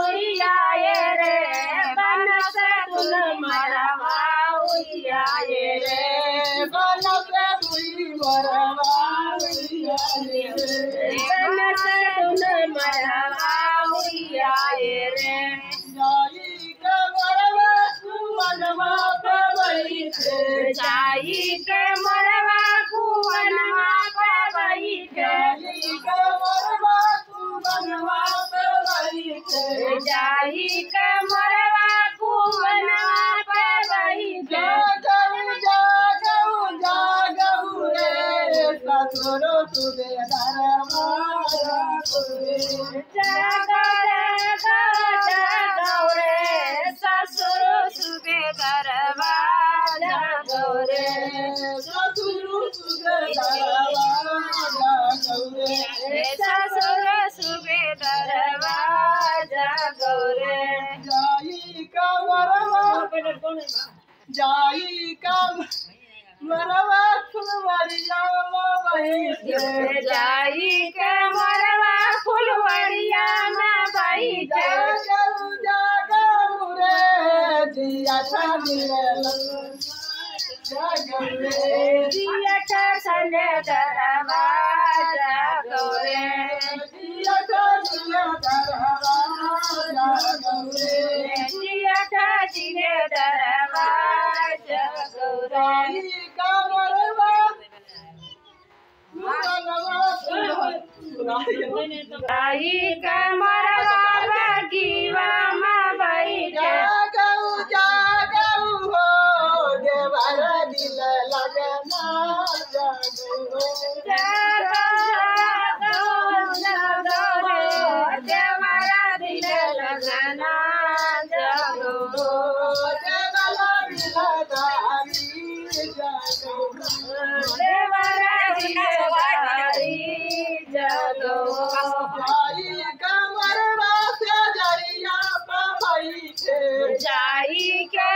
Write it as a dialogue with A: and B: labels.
A: उइयाए रे बन से दुल मरवा उइयाए रे बन से दुई मरवा उइयाए रे बन से दुल मरवा उइयाए रे जाई के मरवा कुवनवा पे बैठे जाई के मरवा कुवनवा पे बैठे जाई के मरवा कुवनवा पे बैठे जागऊ रे ससुरो सुबेदार जागऊ रे ससुरो सुबेदार जागऊ रे ससुरो सुबेदार ससुरो सुबेदार जागऊ रे जाई का मरवा फुलवरिया में बैठे जाई के मरवा फुलवरिया में बैठे जागऊ रे जिया जिया छले दरवा जागऊ रे जिया जिले दरवा जागऊ रे आई के मरवा बगीवा में बैठे जागऊ हो देवर दिल लगना जागऊ देवर दिल लगना जागऊ जाई के